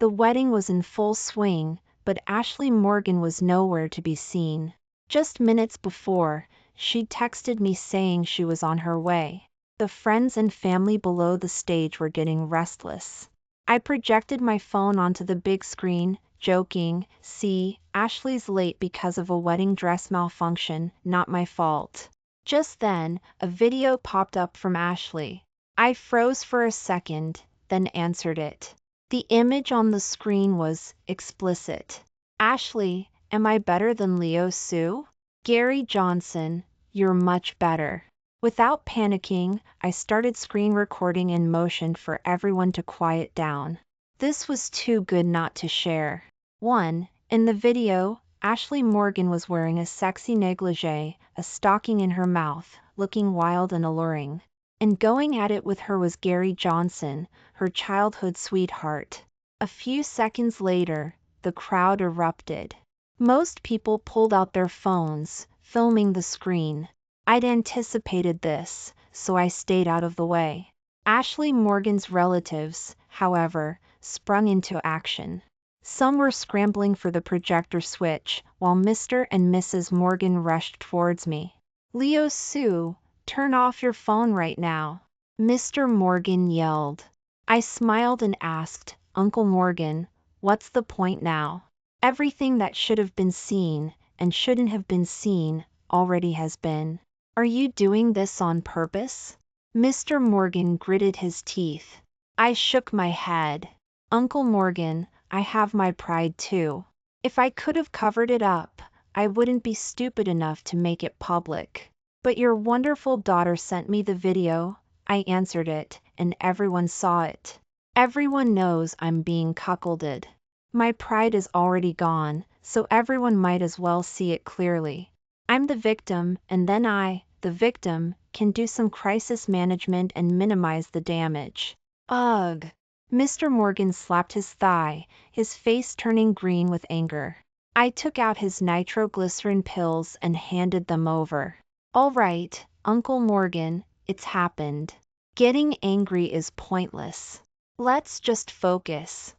The wedding was in full swing, but Ashley Morgan was nowhere to be seen. Just minutes before, she'd texted me saying she was on her way. The friends and family below the stage were getting restless. I projected my phone onto the big screen, joking, "See, Ashley's late because of a wedding dress malfunction, not my fault." Just then, a video popped up from Ashley. I froze for a second, then answered it. The image on the screen was explicit. "Ashley, am I better than Leo Sue? Gary Johnson, you're much better." Without panicking, I started screen recording in motion for everyone to quiet down. This was too good not to share. 1. In the video, Ashley Morgan was wearing a sexy negligee, a stocking in her mouth, looking wild and alluring. And going at it with her was Gary Johnson, her childhood sweetheart. A few seconds later, the crowd erupted. Most people pulled out their phones, filming the screen. I'd anticipated this, so I stayed out of the way. Ashley Morgan's relatives, however, sprung into action. Some were scrambling for the projector switch, while Mr. and Mrs. Morgan rushed towards me. "Leo Sue, turn off your phone right now," Mr. Morgan yelled. I smiled and asked, "Uncle Morgan, what's the point now? Everything that should have been seen, and shouldn't have been seen, already has been. Are you doing this on purpose?" Mr. Morgan gritted his teeth. I shook my head. "Uncle Morgan, I have my pride too. If I could have covered it up, I wouldn't be stupid enough to make it public. But your wonderful daughter sent me the video, I answered it, and everyone saw it. Everyone knows I'm being cuckolded. My pride is already gone, so everyone might as well see it clearly. I'm the victim, and then I, the victim, can do some crisis management and minimize the damage." Ugh! Mr. Morgan slapped his thigh, his face turning green with anger. I took out his nitroglycerin pills and handed them over. "All right, Uncle Morgan, it's happened. Getting angry is pointless. Let's just focus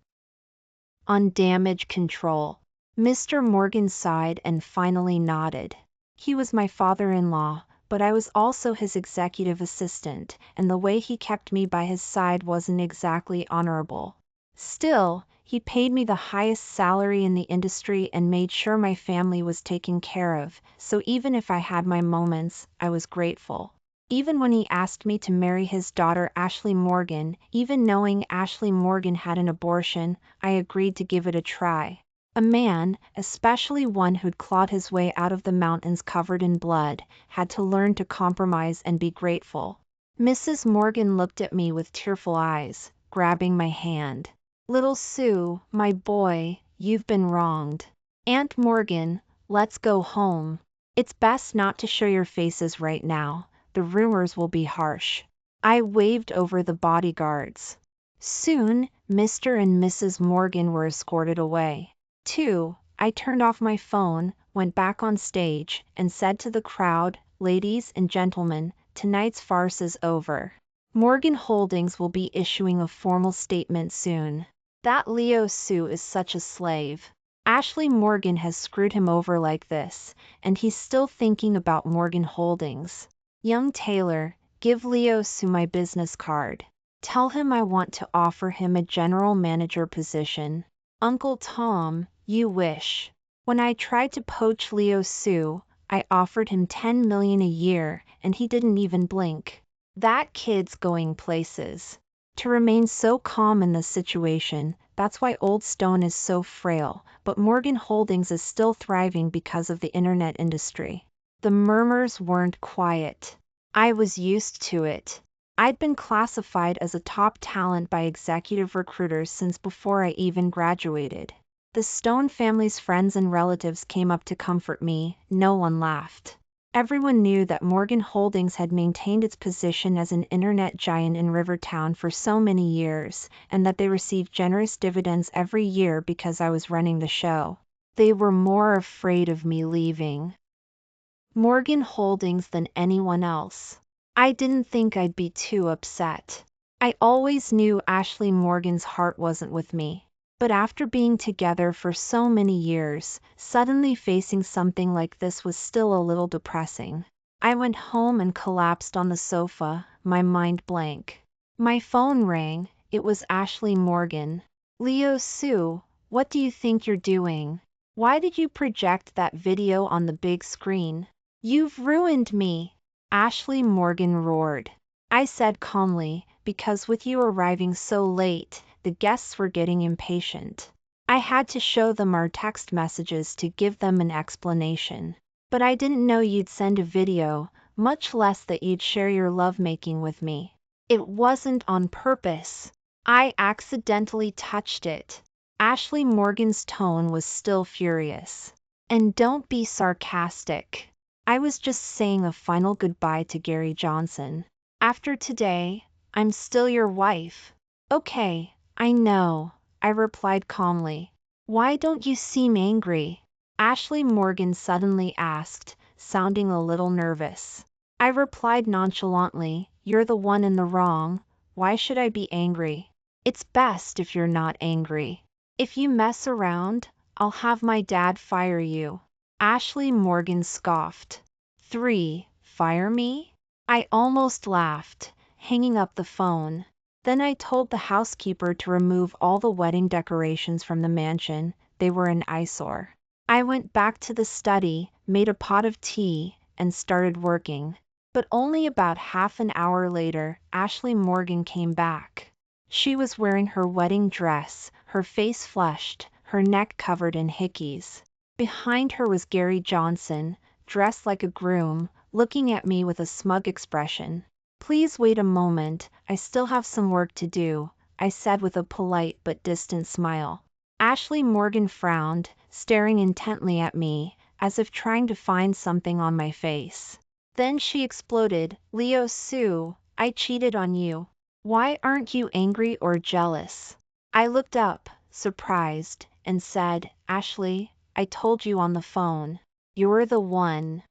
on damage control." Mr. Morgan sighed and finally nodded. He was my father-in-law, but I was also his executive assistant, and the way he kept me by his side wasn't exactly honorable. Still, he paid me the highest salary in the industry and made sure my family was taken care of, so even if I had my moments, I was grateful. Even when he asked me to marry his daughter Ashley Morgan, even knowing Ashley Morgan had an abortion, I agreed to give it a try. A man, especially one who'd clawed his way out of the mountains covered in blood, had to learn to compromise and be grateful. Mrs. Morgan looked at me with tearful eyes, grabbing my hand. "Little Sue, my boy, you've been wronged. Aunt Morgan, let's go home. It's best not to show your faces right now. The rumors will be harsh." I waved over the bodyguards. Soon, Mr. and Mrs. Morgan were escorted away. 2. I turned off my phone, went back on stage, and said to the crowd, "Ladies and gentlemen, tonight's farce is over. Morgan Holdings will be issuing a formal statement soon. That Leo Sue is such a slave. Ashley Morgan has screwed him over like this, and he's still thinking about Morgan Holdings. Young Taylor, give Leo Sue my business card. Tell him I want to offer him a general manager position. Uncle Tom, you wish." When I tried to poach Leo Sue, I offered him $10 million a year, and he didn't even blink. That kid's going places. To remain so calm in this situation, that's why Old Stone is so frail, but Morgan Holdings is still thriving because of the internet industry. The murmurs weren't quiet. I was used to it. I'd been classified as a top talent by executive recruiters since before I even graduated. The Stone family's friends and relatives came up to comfort me, no one laughed. Everyone knew that Morgan Holdings had maintained its position as an internet giant in Rivertown for so many years, and that they received generous dividends every year because I was running the show. They were more afraid of me leaving Morgan Holdings than anyone else. I didn't think I'd be too upset. I always knew Ashley Morgan's heart wasn't with me. But after being together for so many years, suddenly facing something like this was still a little depressing. I went home and collapsed on the sofa, my mind blank. My phone rang. It was Ashley Morgan. Leo Sue, what do you think you're doing? Why did you project that video on the big screen? You've ruined me, Ashley Morgan roared. I said calmly, because with you arriving so late, the guests were getting impatient. I had to show them our text messages to give them an explanation. But I didn't know you'd send a video, much less that you'd share your lovemaking with me. It wasn't on purpose. I accidentally touched it. Ashley Morgan's tone was still furious. And don't be sarcastic. I was just saying a final goodbye to Gary Johnson. After today, I'm still your wife. Okay, I know, I replied calmly. Why don't you seem angry? Ashley Morgan suddenly asked, sounding a little nervous. I replied nonchalantly, you're the one in the wrong. Why should I be angry? It's best if you're not angry. If you mess around, I'll have my dad fire you. Ashley Morgan scoffed. 3. Fire me? I almost laughed, hanging up the phone. Then I told the housekeeper to remove all the wedding decorations from the mansion. They were an eyesore. I went back to the study, made a pot of tea, and started working. But only about half an hour later, Ashley Morgan came back. She was wearing her wedding dress, her face flushed, her neck covered in hickeys. Behind her was Gary Johnson, dressed like a groom, looking at me with a smug expression. Please wait a moment, I still have some work to do, I said with a polite but distant smile. Ashley Morgan frowned, staring intently at me, as if trying to find something on my face. Then she exploded, Leo Sue, I cheated on you. Why aren't you angry or jealous? I looked up, surprised, and said, Ashley, I told you on the phone. You're the one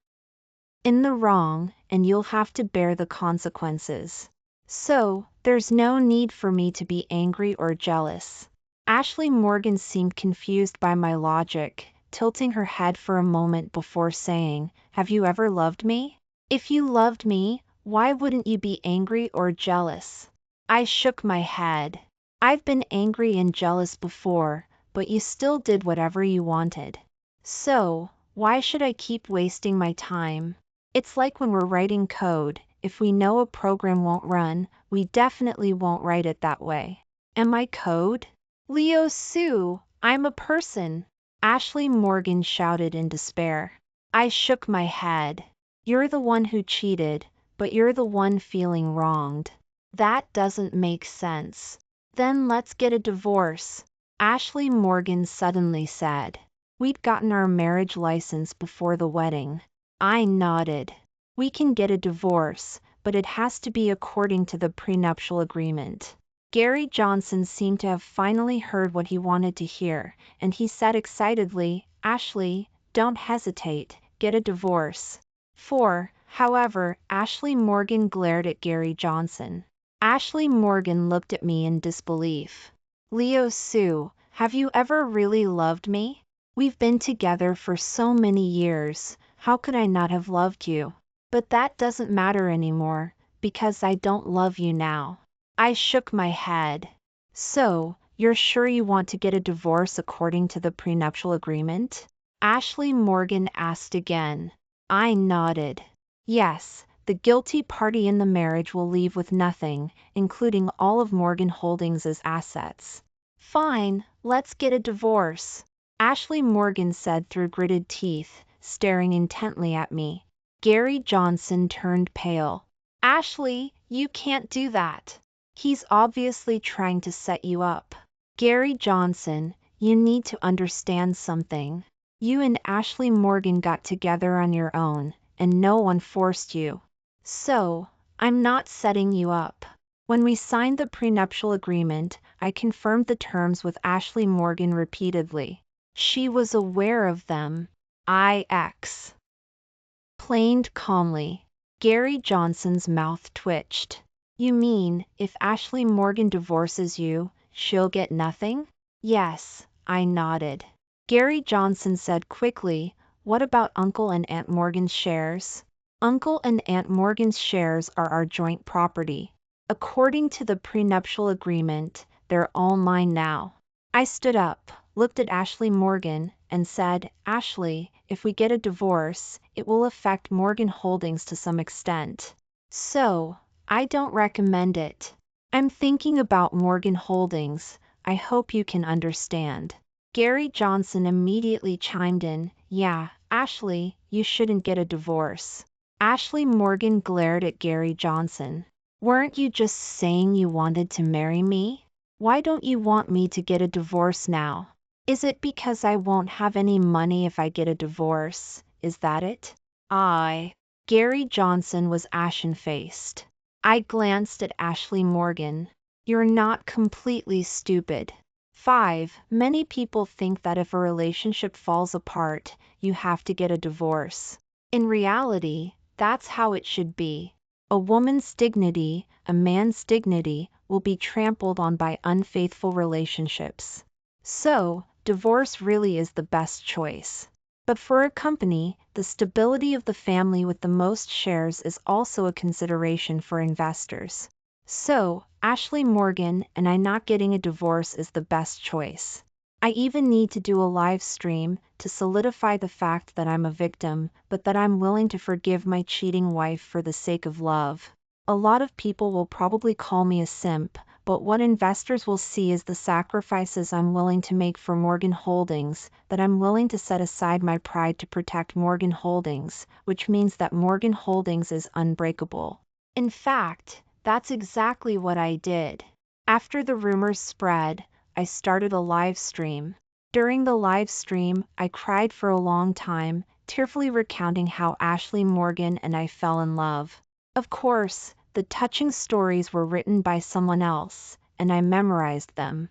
in the wrong, and you'll have to bear the consequences. So, there's no need for me to be angry or jealous. Ashley Morgan seemed confused by my logic, tilting her head for a moment before saying, have you ever loved me? If you loved me, why wouldn't you be angry or jealous? I shook my head. I've been angry and jealous before, but you still did whatever you wanted. So, why should I keep wasting my time? It's like when we're writing code, if we know a program won't run, we definitely won't write it that way. Am I code? Leo Sue, I'm a person, Ashley Morgan shouted in despair. I shook my head. You're the one who cheated, but you're the one feeling wronged. That doesn't make sense. Then let's get a divorce, Ashley Morgan suddenly said. We'd gotten our marriage license before the wedding. I nodded. We can get a divorce, but it has to be according to the prenuptial agreement. Gary Johnson seemed to have finally heard what he wanted to hear, and he said excitedly, Ashley, don't hesitate, get a divorce. 4. However, Ashley Morgan glared at Gary Johnson. Ashley Morgan looked at me in disbelief. Leo Sue, have you ever really loved me? We've been together for so many years, how could I not have loved you? But that doesn't matter anymore, because I don't love you now. I shook my head. So, you're sure you want to get a divorce according to the prenuptial agreement? Ashley Morgan asked again. I nodded. Yes, the guilty party in the marriage will leave with nothing, including all of Morgan Holdings' assets. Fine, let's get a divorce, Ashley Morgan said through gritted teeth, staring intently at me. Gary Johnson turned pale. Ashley, you can't do that. He's obviously trying to set you up. Gary Johnson, you need to understand something. You and Ashley Morgan got together on your own, and no one forced you. So, I'm not setting you up. When we signed the prenuptial agreement, I confirmed the terms with Ashley Morgan repeatedly. She was aware of them. I explained calmly. Gary Johnson's mouth twitched. You mean, if Ashley Morgan divorces you, she'll get nothing? Yes, I nodded. Gary Johnson said quickly, what about Uncle and Aunt Morgan's shares? Uncle and Aunt Morgan's shares are our joint property. According to the prenuptial agreement, they're all mine now. I stood up, looked at Ashley Morgan, and said, Ashley, if we get a divorce, it will affect Morgan Holdings to some extent. So, I don't recommend it. I'm thinking about Morgan Holdings. I hope you can understand. Gary Johnson immediately chimed in, yeah, Ashley, you shouldn't get a divorce. Ashley Morgan glared at Gary Johnson. Weren't you just saying you wanted to marry me? Why don't you want me to get a divorce now? Is it because I won't have any money if I get a divorce? Is that it? Gary Johnson was ashen-faced. I glanced at Ashley Morgan. You're not completely stupid. 5. Many people think that if a relationship falls apart, you have to get a divorce. In reality, that's how it should be. A woman's dignity, a man's dignity, will be trampled on by unfaithful relationships. So, divorce really is the best choice. But for a company, the stability of the family with the most shares is also a consideration for investors. So, Ashley Morgan and I not getting a divorce is the best choice. I even need to do a live stream to solidify the fact that I'm a victim, but that I'm willing to forgive my cheating wife for the sake of love. A lot of people will probably call me a simp, but what investors will see is the sacrifices I'm willing to make for Morgan Holdings, that I'm willing to set aside my pride to protect Morgan Holdings, which means that Morgan Holdings is unbreakable. In fact, that's exactly what I did. After the rumors spread, I started a live stream. During the live stream, I cried for a long time, tearfully recounting how Ashley Morgan and I fell in love. Of course, the touching stories were written by someone else, and I memorized them.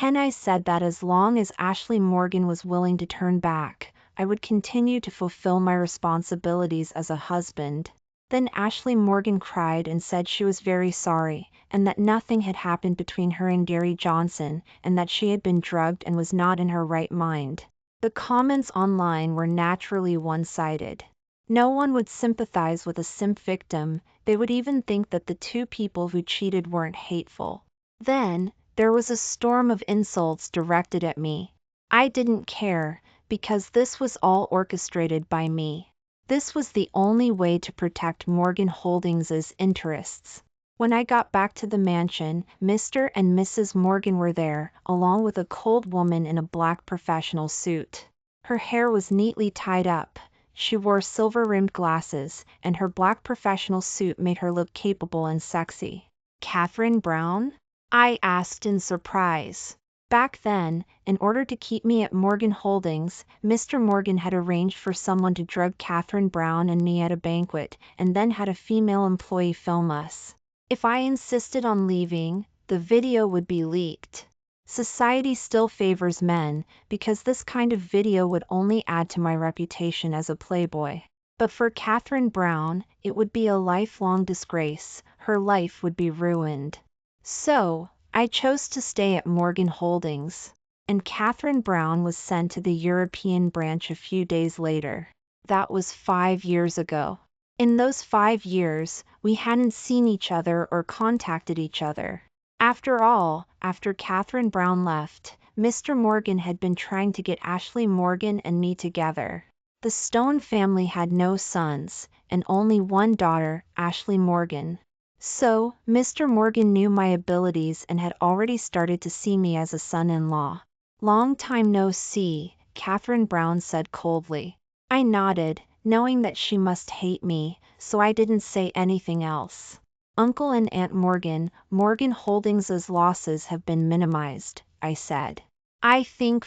I said that as long as Ashley Morgan was willing to turn back, I would continue to fulfill my responsibilities as a husband. Then Ashley Morgan cried and said she was very sorry, and that nothing had happened between her and Gary Johnson, and that she had been drugged and was not in her right mind. The comments online were naturally one-sided. No one would sympathize with a simp victim, they would even think that the two people who cheated weren't hateful. Then, there was a storm of insults directed at me. I didn't care, because this was all orchestrated by me. This was the only way to protect Morgan Holdings's interests. When I got back to the mansion, Mr. and Mrs. Morgan were there, along with a cold woman in a black professional suit. Her hair was neatly tied up. She wore silver-rimmed glasses, and her black professional suit made her look capable and sexy. Catherine Brown? I asked in surprise. Back then, in order to keep me at Morgan Holdings, Mr. Morgan had arranged for someone to drug Catherine Brown and me at a banquet, and then had a female employee film us. If I insisted on leaving, the video would be leaked. Society still favors men, because this kind of video would only add to my reputation as a playboy. But for Catherine Brown, it would be a lifelong disgrace. Her life would be ruined. So, I chose to stay at Morgan Holdings, and Catherine Brown was sent to the European branch a few days later. That was 5 years ago. In those 5 years, we hadn't seen each other or contacted each other. After all, after Catherine Brown left, Mr. Morgan had been trying to get Ashley Morgan and me together. The Stone family had no sons, and only one daughter, Ashley Morgan. So, Mr. Morgan knew my abilities and had already started to see me as a son-in-law. Long time no see, Catherine Brown said coldly. I nodded, knowing that she must hate me, so I didn't say anything else. Uncle and Aunt Morgan, Morgan Holdings's losses have been minimized, I said. I think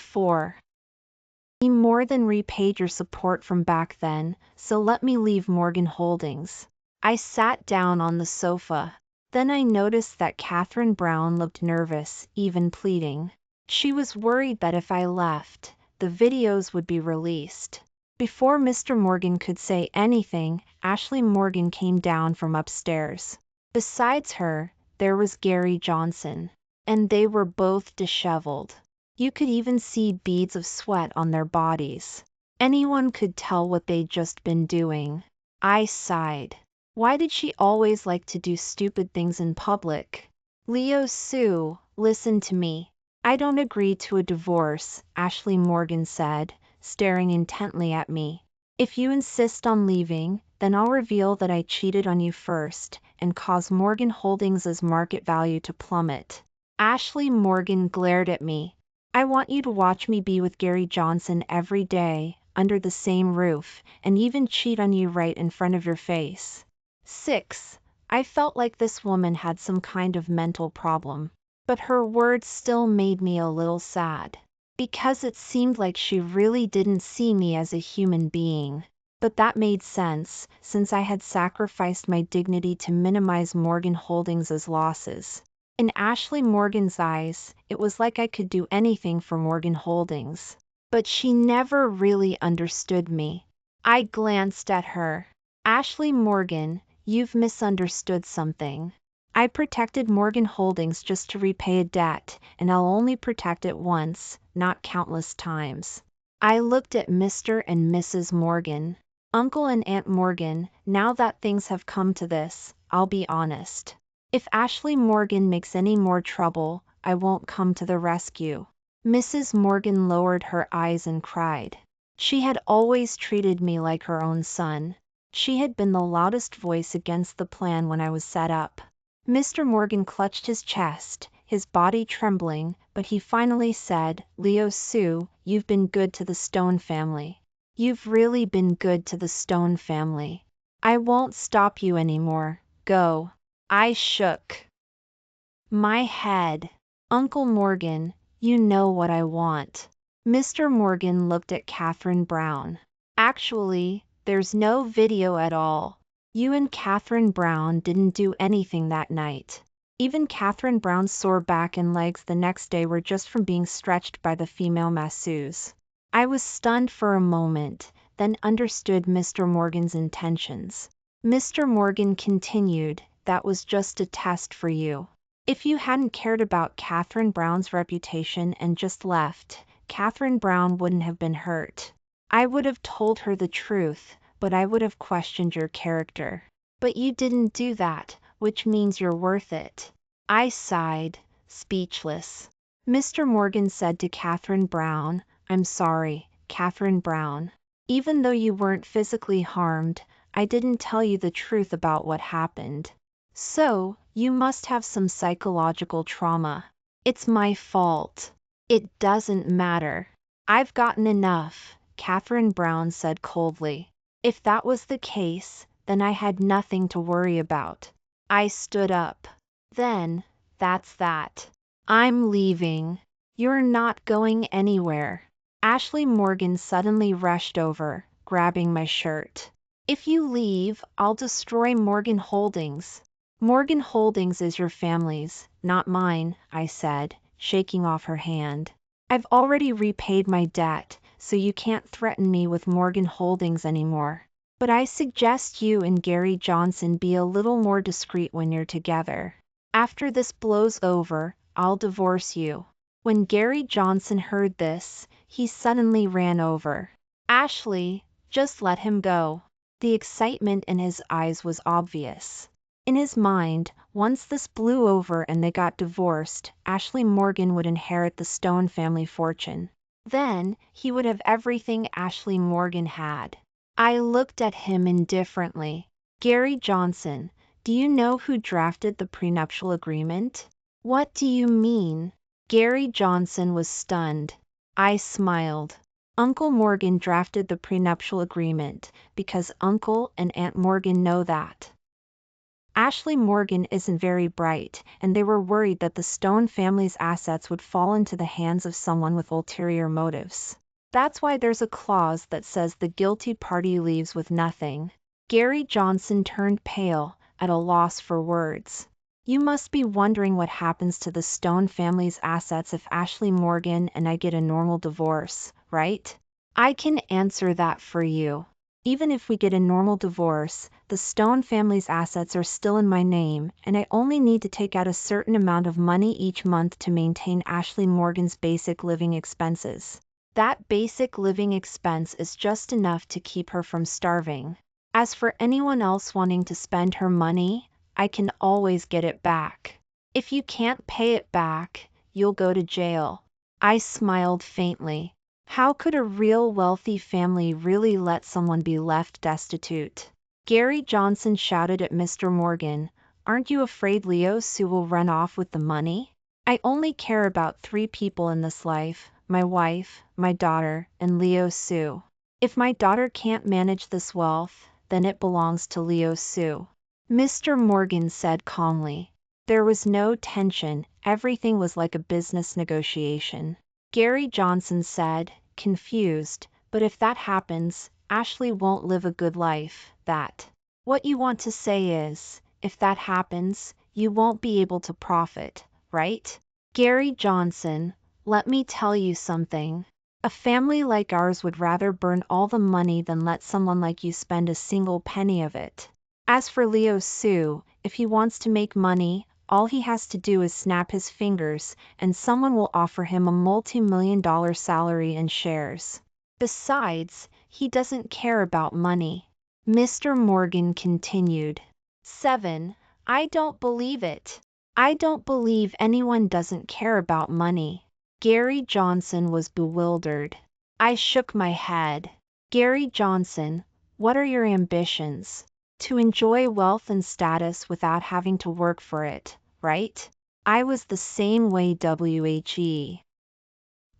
you more than repaid your support from back then, so let me leave Morgan Holdings. I sat down on the sofa. Then I noticed that Catherine Brown looked nervous, even pleading. She was worried that if I left, the videos would be released. Before Mr. Morgan could say anything, Ashley Morgan came down from upstairs. Besides her, there was Gary Johnson. and they were both disheveled. You could even see beads of sweat on their bodies. Anyone could tell what they'd just been doing. I sighed. Why did she always like to do stupid things in public? Leo Sue, listen to me. I don't agree to a divorce, Ashley Morgan said, staring intently at me. If you insist on leaving, then I'll reveal that I cheated on you first and cause Morgan Holdings's market value to plummet. Ashley Morgan glared at me. I want you to watch me be with Gary Johnson every day, under the same roof, and even cheat on you right in front of your face. 6. I felt like this woman had some kind of mental problem. But her words still made me a little sad. Because it seemed like she really didn't see me as a human being. But that made sense, since I had sacrificed my dignity to minimize Morgan Holdings's losses. In Ashley Morgan's eyes, it was like I could do anything for Morgan Holdings. But she never really understood me. I glanced at her. Ashley Morgan, you've misunderstood something. I protected Morgan Holdings just to repay a debt, and I'll only protect it once, not countless times. I looked at Mr. and Mrs. Morgan. Uncle and Aunt Morgan, now that things have come to this, I'll be honest. If Ashley Morgan makes any more trouble, I won't come to the rescue. Mrs. Morgan lowered her eyes and cried. She had always treated me like her own son. She had been the loudest voice against the plan when I was set up. Mr. Morgan clutched his chest, his body trembling, but he finally said, Leo Sue, you've been good to the Stone family. You've really been good to the Stone family. I won't stop you anymore. Go. I shook my head. Uncle Morgan, you know what I want. Mr. Morgan looked at Catherine Brown. Actually, there's no video at all. You and Catherine Brown didn't do anything that night. Even Catherine Brown's sore back and legs the next day were just from being stretched by the female masseuse. I was stunned for a moment, then understood Mr. Morgan's intentions. Mr. Morgan continued, that was just a test for you. If you hadn't cared about Catherine Brown's reputation and just left, Catherine Brown wouldn't have been hurt. I would have told her the truth, but I would have questioned your character. But you didn't do that, which means you're worth it. I sighed, speechless. Mr. Morgan said to Catherine Brown, I'm sorry, Catherine Brown. Even though you weren't physically harmed, I didn't tell you the truth about what happened. So, you must have some psychological trauma. It's my fault. It doesn't matter. I've gotten enough, Catherine Brown said coldly. If that was the case, then I had nothing to worry about. I stood up. Then, that's that. I'm leaving. You're not going anywhere. Ashley Morgan suddenly rushed over, grabbing my shirt. If you leave, I'll destroy Morgan Holdings. Morgan Holdings is your family's, not mine, I said, shaking off her hand. I've already repaid my debt, so you can't threaten me with Morgan Holdings anymore. But I suggest you and Gary Johnson be a little more discreet when you're together. After this blows over, I'll divorce you. When Gary Johnson heard this, he suddenly ran over. Ashley, just let him go. The excitement in his eyes was obvious. In his mind, once this blew over and they got divorced, Ashley Morgan would inherit the Stone family fortune. Then, he would have everything Ashley Morgan had. I looked at him indifferently. Gary Johnson, do you know who drafted the prenuptial agreement? What do you mean? Gary Johnson was stunned. I smiled. Uncle Morgan drafted the prenuptial agreement because Uncle and Aunt Morgan know that. Ashley Morgan isn't very bright, and they were worried that the Stone family's assets would fall into the hands of someone with ulterior motives. That's why there's a clause that says the guilty party leaves with nothing. Gary Johnson turned pale, at a loss for words. You must be wondering what happens to the Stone family's assets if Ashley Morgan and I get a normal divorce, right? I can answer that for you. Even if we get a normal divorce, the Stone family's assets are still in my name, and I only need to take out a certain amount of money each month to maintain Ashley Morgan's basic living expenses. That basic living expense is just enough to keep her from starving. As for anyone else wanting to spend her money, I can always get it back. If you can't pay it back, you'll go to jail. I smiled faintly. How could a real wealthy family really let someone be left destitute? Gary Johnson shouted at Mr. Morgan, "Aren't you afraid Leo Sue will run off with the money? I only care about 3 people in this life, my wife, my daughter, and Leo Sue. If my daughter can't manage this wealth, then it belongs to Leo Sue." Mr. Morgan said calmly. There was no tension, everything was like a business negotiation. Gary Johnson said, confused, "But if that happens, Ashley won't live a good life, that. What you want to say is, if that happens, you won't be able to profit, right?" Gary Johnson, let me tell you something. A family like ours would rather burn all the money than let someone like you spend a single penny of it. As for Leo Sue, if he wants to make money, all he has to do is snap his fingers, and someone will offer him a multi-million-dollar salary and shares. Besides, he doesn't care about money. Mr. Morgan continued. 7. I don't believe it. I don't believe anyone doesn't care about money. Gary Johnson was bewildered. I shook my head. Gary Johnson, what are your ambitions? To enjoy wealth and status without having to work for it, right? I was the same way WHE.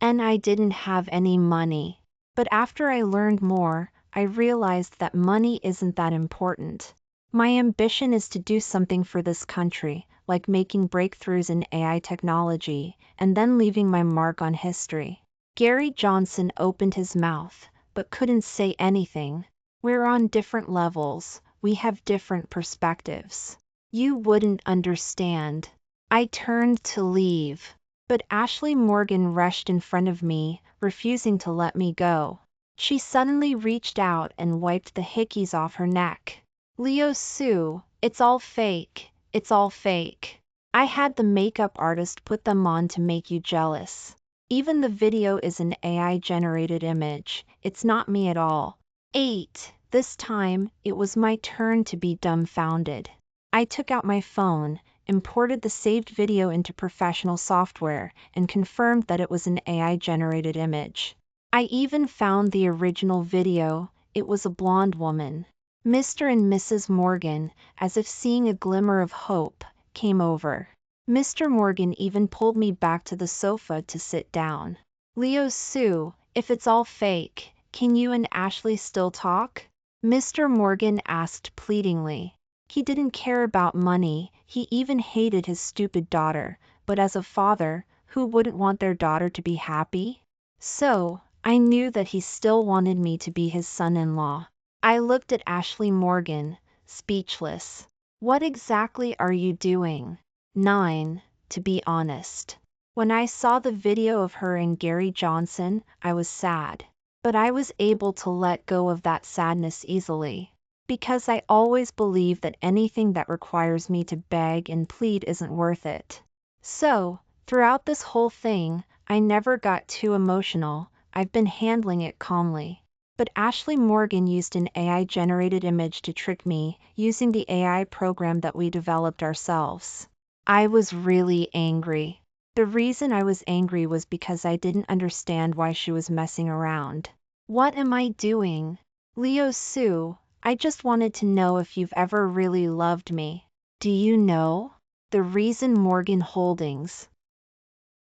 And I didn't have any money. But after I learned more, I realized that money isn't that important. My ambition is to do something for this country, like making breakthroughs in AI technology, and then leaving my mark on history. Gary Johnson opened his mouth, but couldn't say anything. We're on different levels. We have different perspectives. You wouldn't understand. I turned to leave, but Ashley Morgan rushed in front of me, refusing to let me go. She suddenly reached out and wiped the hickeys off her neck. Leo Sue, it's all fake. It's all fake. I had the makeup artist put them on to make you jealous. Even the video is an AI-generated image. It's not me at all. 8. This time, it was my turn to be dumbfounded. I took out my phone, imported the saved video into professional software, and confirmed that it was an AI-generated image. I even found the original video. It was a blonde woman. Mr. and Mrs. Morgan, as if seeing a glimmer of hope, came over. Mr. Morgan even pulled me back to the sofa to sit down. Leo Sue, if it's all fake, can you and Ashley still talk? Mr. Morgan asked pleadingly. He didn't care about money, he even hated his stupid daughter, but as a father, who wouldn't want their daughter to be happy? So, I knew that he still wanted me to be his son-in-law. I looked at Ashley Morgan, speechless. What exactly are you doing? 9. To be honest. When I saw the video of her and Gary Johnson, I was sad. But I was able to let go of that sadness easily. Because I always believe that anything that requires me to beg and plead isn't worth it. So, throughout this whole thing, I never got too emotional. I've been handling it calmly. But Ashley Morgan used an AI-generated image to trick me, using the AI program that we developed ourselves. I was really angry. The reason I was angry was because I didn't understand why she was messing around. What am I doing? Leo Sue, I just wanted to know if you've ever really loved me. Do you know? The reason Morgan Holdings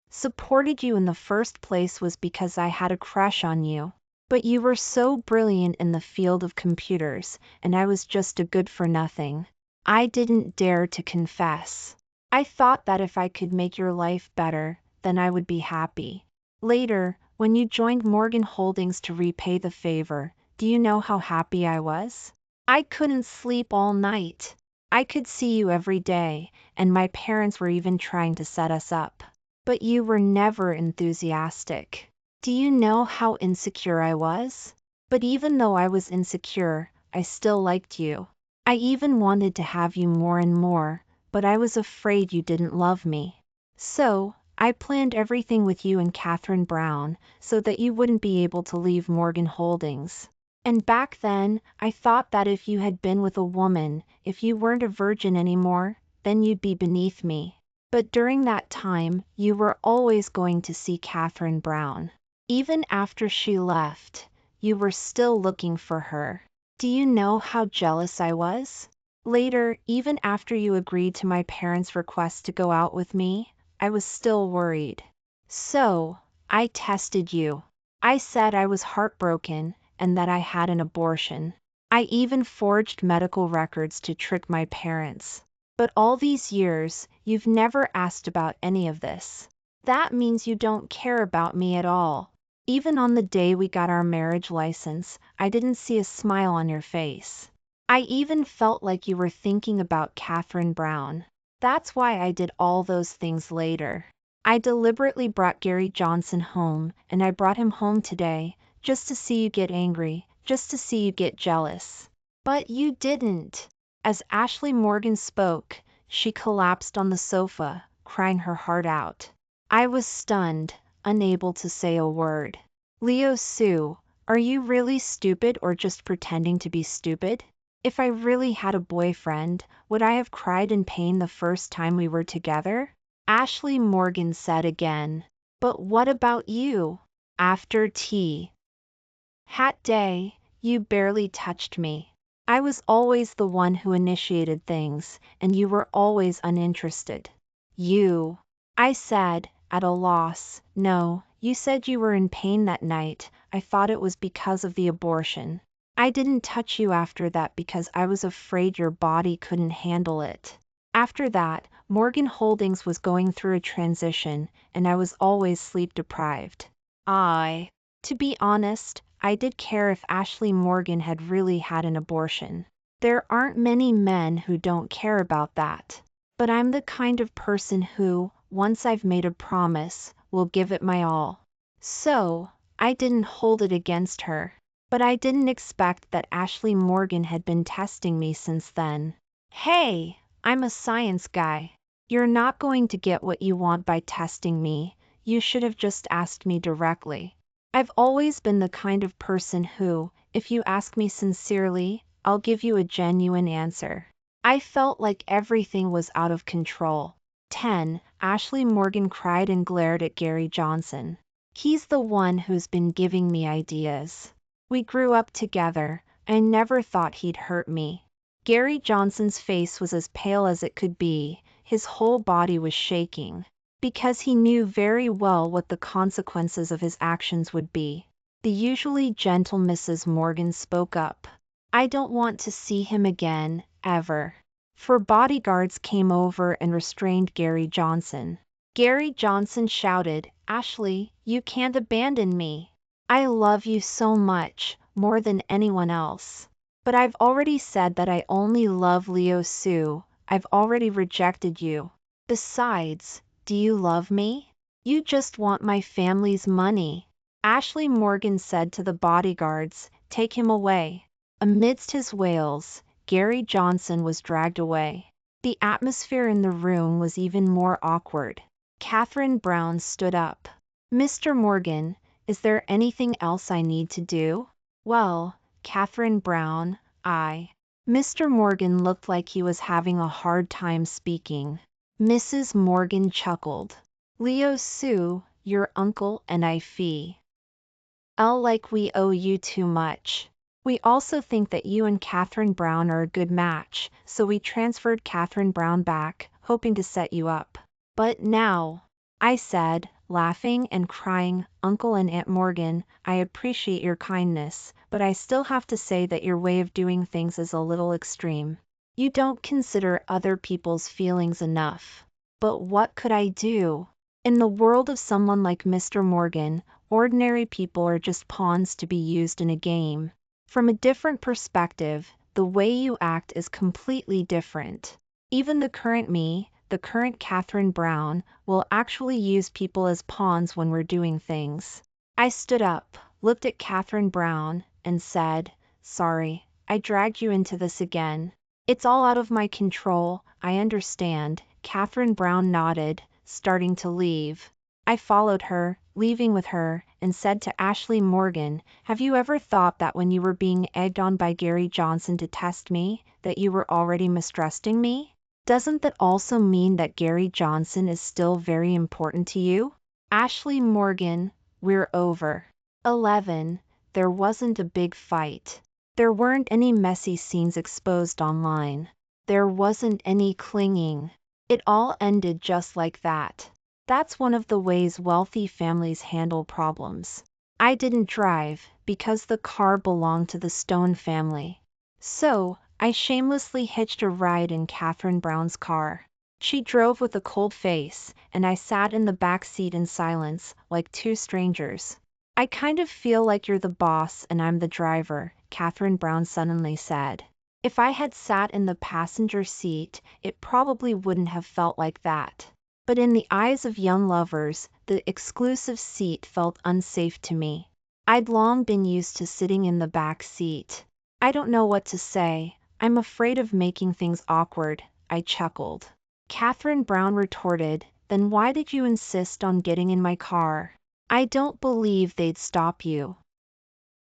supported you in the first place was because I had a crush on you. But you were so brilliant in the field of computers, and I was just a good-for-nothing. I didn't dare to confess. I thought that if I could make your life better, then I would be happy. Later, when you joined Morgan Holdings to repay the favor, do you know how happy I was? I couldn't sleep all night. I could see you every day, and my parents were even trying to set us up. But you were never enthusiastic. Do you know how insecure I was? But even though I was insecure, I still liked you. I even wanted to have you more and more, but I was afraid you didn't love me. So, I planned everything with you and Catherine Brown, so that you wouldn't be able to leave Morgan Holdings. And back then, I thought that if you had been with a woman, if you weren't a virgin anymore, then you'd be beneath me. But during that time, you were always going to see Catherine Brown. Even after she left, you were still looking for her. Do you know how jealous I was? Later, even after you agreed to my parents' request to go out with me, I was still worried. So, I tested you. I said I was heartbroken and that I had an abortion. I even forged medical records to trick my parents. But all these years, you've never asked about any of this. That means you don't care about me at all. Even on the day we got our marriage license, I didn't see a smile on your face. I even felt like you were thinking about Catherine Brown. That's why I did all those things later. I deliberately brought Gary Johnson home, and I brought him home today, just to see you get angry, just to see you get jealous. But you didn't. As Ashley Morgan spoke, she collapsed on the sofa, crying her heart out. I was stunned, unable to say a word. Leo Sue, are you really stupid or just pretending to be stupid? If I really had a boyfriend, would I have cried in pain the first time we were together? Ashley Morgan said again. But what about you? After tea. Hat day, you barely touched me. I was always the one who initiated things, and you were always uninterested. You. I said, at a loss. No, you said you were in pain that night. I thought it was because of the abortion. I didn't touch you after that because I was afraid your body couldn't handle it. After that, Morgan Holdings was going through a transition, and I was always sleep deprived. To be honest, I did care if Ashley Morgan had really had an abortion. There aren't many men who don't care about that. But I'm the kind of person who, once I've made a promise, will give it my all. So, I didn't hold it against her. But I didn't expect that Ashley Morgan had been testing me since then. Hey, I'm a science guy. You're not going to get what you want by testing me. You should have just asked me directly. I've always been the kind of person who, if you ask me sincerely, I'll give you a genuine answer. I felt like everything was out of control. 10. Ashley Morgan cried and glared at Gary Johnson. He's the one who's been giving me ideas. We grew up together. I never thought he'd hurt me. Gary Johnson's face was as pale as it could be. His whole body was shaking. Because he knew very well what the consequences of his actions would be. The usually gentle Mrs. Morgan spoke up. I don't want to see him again, ever. 4 bodyguards came over and restrained Gary Johnson. Gary Johnson shouted, Ashley, you can't abandon me. I love you so much, more than anyone else. But I've already said that I only love Leo Sue. I've already rejected you. Besides, do you love me? You just want my family's money. Ashley Morgan said to the bodyguards, take him away. Amidst his wails, Gary Johnson was dragged away. The atmosphere in the room was even more awkward. Catherine Brown stood up. Mr. Morgan, is there anything else I need to do? Well, Catherine Brown, Mr. Morgan looked like he was having a hard time speaking. Mrs. Morgan chuckled. Leo Sue, your uncle and I feel like we owe you too much. We also think that you and Catherine Brown are a good match, so we transferred Catherine Brown back, hoping to set you up. But now, I said, laughing and crying, Uncle and Aunt Morgan, I appreciate your kindness, but I still have to say that your way of doing things is a little extreme. You don't consider other people's feelings enough. But what could I do? In the world of someone like Mr. Morgan, ordinary people are just pawns to be used in a game. From a different perspective, the way you act is completely different. Even the current me, the current Catherine Brown, will actually use people as pawns when we're doing things. I stood up, looked at Catherine Brown, and said, "Sorry, I dragged you into this again. It's all out of my control, I understand." Catherine Brown nodded, starting to leave. I followed her, leaving with her, and said to Ashley Morgan, "Have you ever thought that when you were being egged on by Gary Johnson to test me, that you were already mistrusting me? Doesn't that also mean that Gary Johnson is still very important to you?" Ashley Morgan, "We're over." 11. There wasn't a big fight. There weren't any messy scenes exposed online. There wasn't any clinging. It all ended just like that. That's one of the ways wealthy families handle problems. I didn't drive, because the car belonged to the Stone family. So, I shamelessly hitched a ride in Catherine Brown's car. She drove with a cold face, and I sat in the back seat in silence, like two strangers. "I kind of feel like you're the boss and I'm the driver," Catherine Brown suddenly said. If I had sat in the passenger seat, it probably wouldn't have felt like that. But in the eyes of young lovers, the exclusive seat felt unsafe to me. I'd long been used to sitting in the back seat. "I don't know what to say. I'm afraid of making things awkward," I chuckled. Catherine Brown retorted, "Then why did you insist on getting in my car? I don't believe they'd stop you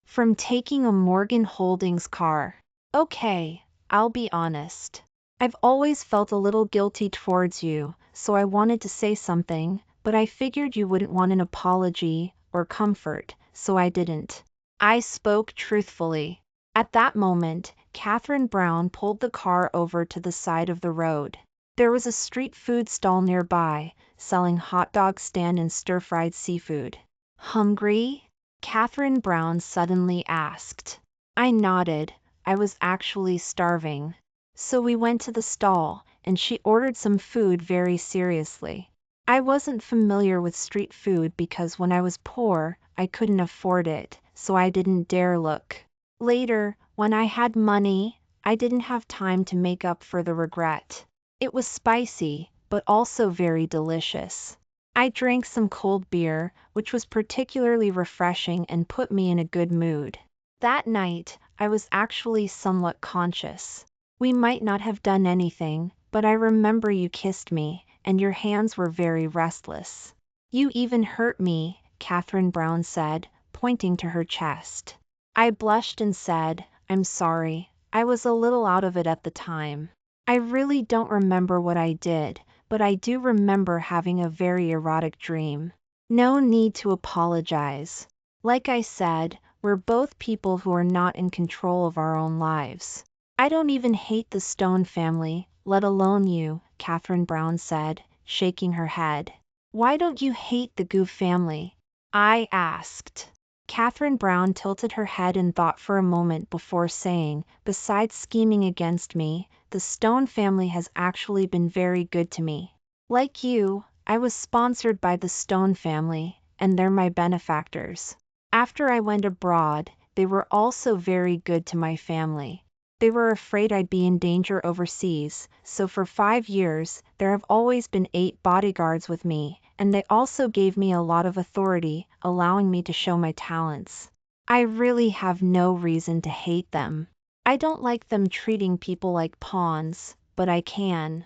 from taking a Morgan Holdings car." "Okay, I'll be honest. I've always felt a little guilty towards you, so I wanted to say something, but I figured you wouldn't want an apology or comfort, so I didn't." I spoke truthfully. At that moment, Catherine Brown pulled the car over to the side of the road. There was a street food stall nearby, selling hot dog stand and stir-fried seafood. "Hungry?" Catherine Brown suddenly asked. I nodded. I was actually starving. So we went to the stall, and she ordered some food very seriously. I wasn't familiar with street food because when I was poor, I couldn't afford it, so I didn't dare look. Later, when I had money, I didn't have time to make up for the regret. It was spicy, but also very delicious. I drank some cold beer, which was particularly refreshing and put me in a good mood. That night, I was actually somewhat conscious. We might not have done anything, but I remember you kissed me, and your hands were very restless. "You even hurt me," Catherine Brown said, pointing to her chest. I blushed and said, "I'm sorry. I was a little out of it at the time. I really don't remember what I did, but I do remember having a very erotic dream." No need to apologize. Like I said, we're both people who are not in control of our own lives. "I don't even hate the Stone family, let alone you," Catherine Brown said, shaking her head. "Why don't you hate the Goof family?" I asked. Catherine Brown tilted her head in thought for a moment before saying, "Besides scheming against me, the Stone family has actually been very good to me. Like you, I was sponsored by the Stone family, and they're my benefactors. After I went abroad, they were also very good to my family. They were afraid I'd be in danger overseas, so for 5 years, there have always been 8 bodyguards with me, and they also gave me a lot of authority, allowing me to show my talents. I really have no reason to hate them. I don't like them treating people like pawns, but I can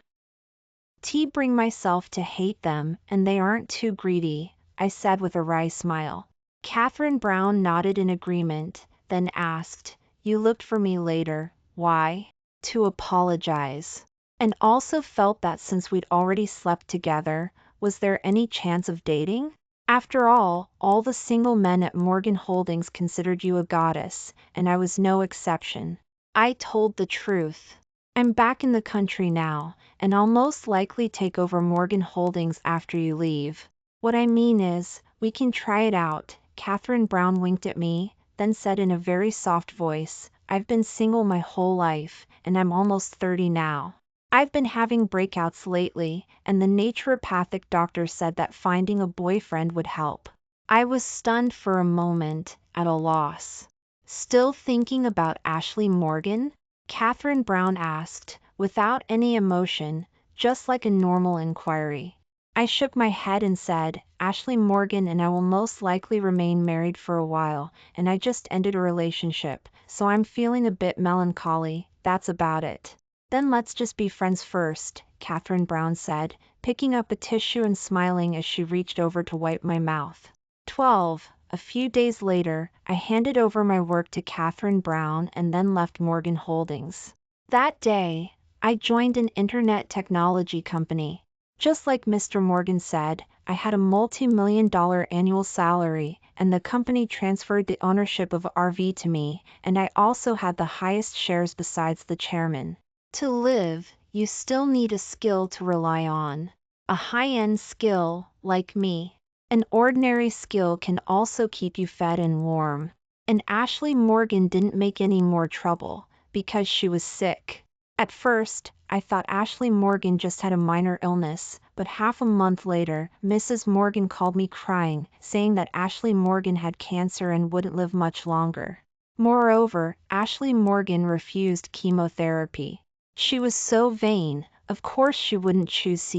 bring myself to hate them, and they aren't too greedy," I said with a wry smile. Catherine Brown nodded in agreement, then asked, "You looked for me later, why?" "To apologize. And also felt that since we'd already slept together, was there any chance of dating? After all the single men at Morgan Holdings considered you a goddess, and I was no exception." I told the truth. "I'm back in the country now, and I'll most likely take over Morgan Holdings after you leave. What I mean is, we can try it out." Catherine Brown winked at me, then said in a very soft voice, "I've been single my whole life, and I'm almost 30 now. I've been having breakouts lately, and the naturopathic doctor said that finding a boyfriend would help." I was stunned for a moment, at a loss. "Still thinking about Ashley Morgan?" Catherine Brown asked, without any emotion, just like a normal inquiry. I shook my head and said, Ashley Morgan and I will most likely remain married for a while, and I just ended a relationship, so I'm feeling a bit melancholy, that's about it. Then let's just be friends first, Catherine Brown said, picking up a tissue and smiling as she reached over to wipe my mouth. 12. A few days later, I handed over my work to Catherine Brown and then left Morgan Holdings. That day, I joined an internet technology company. Just like Mr. Morgan said, I had a multi-million-dollar annual salary, and the company transferred the ownership of RV to me, and I also had the highest shares besides the chairman. To live, you still need a skill to rely on. A high-end skill, like me. An ordinary skill can also keep you fed and warm. And Ashley Morgan didn't make any more trouble, because she was sick. At first, I thought Ashley Morgan just had a minor illness, but half a month later, Mrs. Morgan called me crying, saying that Ashley Morgan had cancer and wouldn't live much longer. Moreover, Ashley Morgan refused chemotherapy. She was so vain, of course she wouldn't choose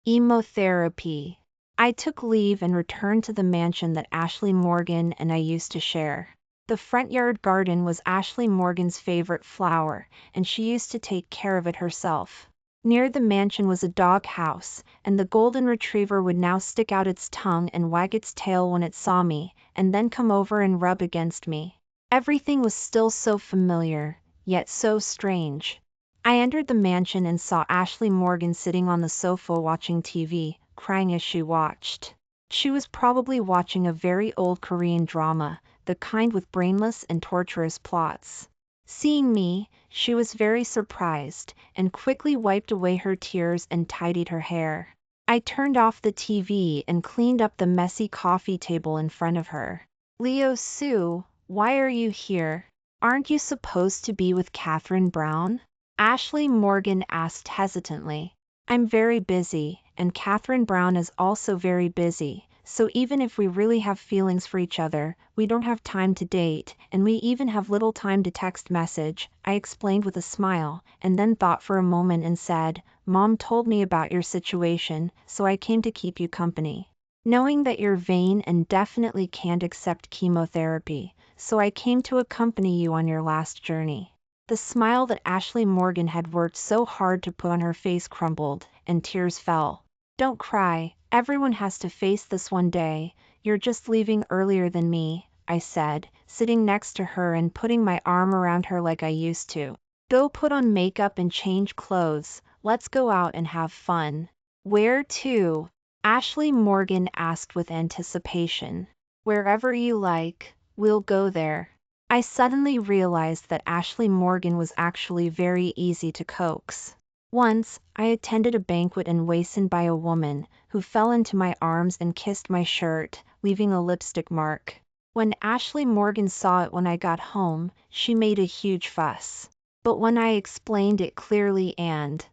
chemotherapy. I took leave and returned to the mansion that Ashley Morgan and I used to share. The front yard garden was Ashley Morgan's favorite flower, and she used to take care of it herself. Near the mansion was a dog house, and the golden retriever would now stick out its tongue and wag its tail when it saw me, and then come over and rub against me. Everything was still so familiar, yet so strange. I entered the mansion and saw Ashley Morgan sitting on the sofa watching TV, crying as she watched. She was probably watching a very old Korean drama, the kind with brainless and torturous plots. Seeing me, she was very surprised, and quickly wiped away her tears and tidied her hair. I turned off the TV and cleaned up the messy coffee table in front of her. Leo Sue, why are you here? Aren't you supposed to be with Catherine Brown? Ashley Morgan asked hesitantly. I'm very busy, and Catherine Brown is also very busy, so even if we really have feelings for each other, we don't have time to date, and we even have little time to text message, I explained with a smile, and then thought for a moment and said, Mom told me about your situation, so I came to keep you company. Knowing that you're vain and definitely can't accept chemotherapy, so I came to accompany you on your last journey. The smile that Ashley Morgan had worked so hard to put on her face crumbled, and tears fell. Don't cry, everyone has to face this one day, you're just leaving earlier than me, I said, sitting next to her and putting my arm around her like I used to. Go put on makeup and change clothes, let's go out and have fun. Where to? Ashley Morgan asked with anticipation. Wherever you like, we'll go there. I suddenly realized that Ashley Morgan was actually very easy to coax. Once, I attended a banquet and wasted by a woman, who fell into my arms and kissed my shirt, leaving a lipstick mark. When Ashley Morgan saw it when I got home, she made a huge fuss. But when I explained it clearly and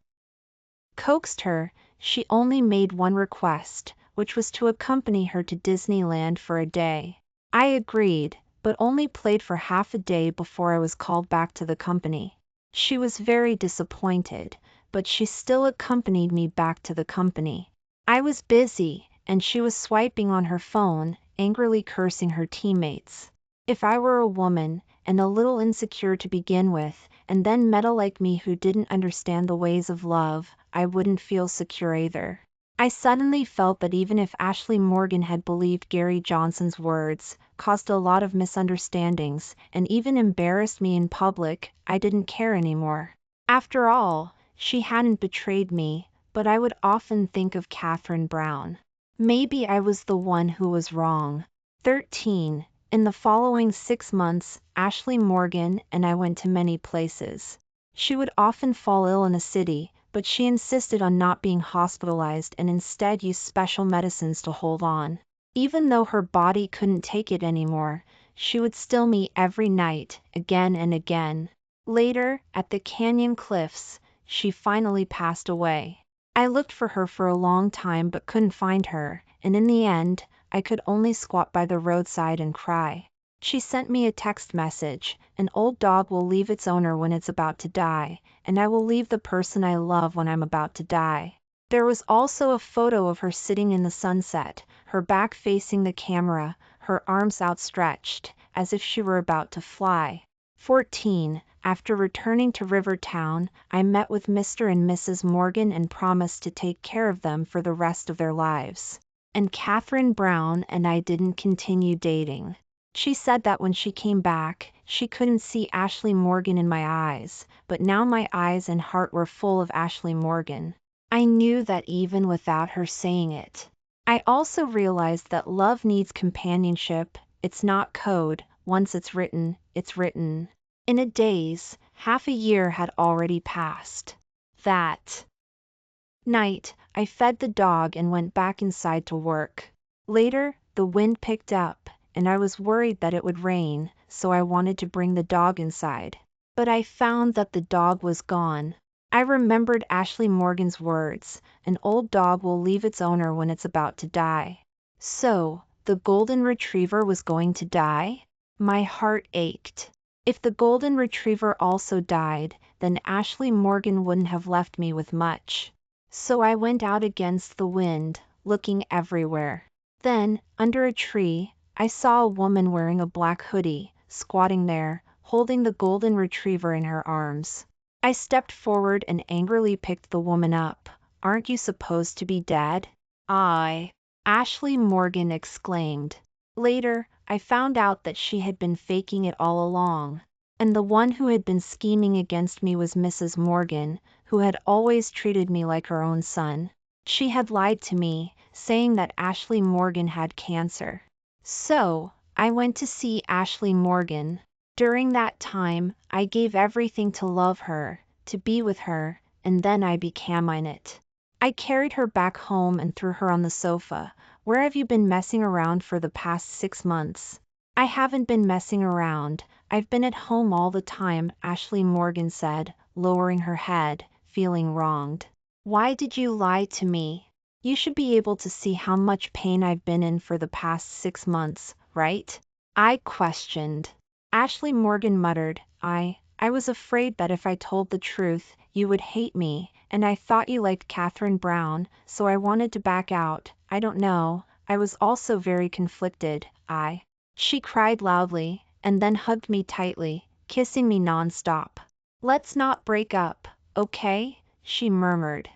coaxed her, she only made one request, which was to accompany her to Disneyland for a day. I agreed, but only played for half a day before I was called back to the company. She was very disappointed, but she still accompanied me back to the company. I was busy, and she was swiping on her phone, angrily cursing her teammates. If I were a woman, and a little insecure to begin with, and then met a like me who didn't understand the ways of love, I wouldn't feel secure either. I suddenly felt that even if Ashley Morgan had believed Gary Johnson's words, caused a lot of misunderstandings, and even embarrassed me in public, I didn't care anymore. After all, she hadn't betrayed me, but I would often think of Catherine Brown. Maybe I was the one who was wrong. 13. In the following 6 months, Ashley Morgan and I went to many places. She would often fall ill in a city, but she insisted on not being hospitalized and instead used special medicines to hold on. Even though her body couldn't take it anymore, she would still meet every night, again and again. Later, at the Canyon Cliffs, she finally passed away. I looked for her for a long time but couldn't find her, and in the end, I could only squat by the roadside and cry. She sent me a text message, an old dog will leave its owner when it's about to die, and I will leave the person I love when I'm about to die. There was also a photo of her sitting in the sunset, her back facing the camera, her arms outstretched, as if she were about to fly. 14. After returning to Rivertown, I met with Mr. and Mrs. Morgan and promised to take care of them for the rest of their lives. And Catherine Brown and I didn't continue dating. She said that when she came back, she couldn't see Ashley Morgan in my eyes, but now my eyes and heart were full of Ashley Morgan. I knew that even without her saying it. I also realized that love needs companionship. It's not code. Once it's written, it's written. In a daze, half a year had already passed. That night, I fed the dog and went back inside to work. Later, the wind picked up, and I was worried that it would rain, so I wanted to bring the dog inside. But I found that the dog was gone. I remembered Ashley Morgan's words, an old dog will leave its owner when it's about to die. So, the golden retriever was going to die? My heart ached. If the golden retriever also died, then Ashley Morgan wouldn't have left me with much. So I went out against the wind, looking everywhere. Then, under a tree, I saw a woman wearing a black hoodie, squatting there, holding the golden retriever in her arms. I stepped forward and angrily picked the woman up. Aren't you supposed to be dead? Ashley Morgan exclaimed. Later, I found out that she had been faking it all along. And the one who had been scheming against me was Mrs. Morgan, who had always treated me like her own son. She had lied to me, saying that Ashley Morgan had cancer. So, I went to see Ashley Morgan. During that time, I gave everything to love her, to be with her, and then I became in it. I carried her back home and threw her on the sofa. Where have you been messing around for the past 6 months? I haven't been messing around. I've been at home all the time, Ashley Morgan said, lowering her head, feeling wronged. Why did you lie to me? You should be able to see how much pain I've been in for the past 6 months, right? I questioned. Ashley Morgan muttered, I was afraid that if I told the truth, you would hate me, and I thought you liked Catherine Brown, so I wanted to back out. I don't know, I was also very conflicted. She cried loudly, and then hugged me tightly, kissing me non-stop. Let's not break up, okay? She murmured.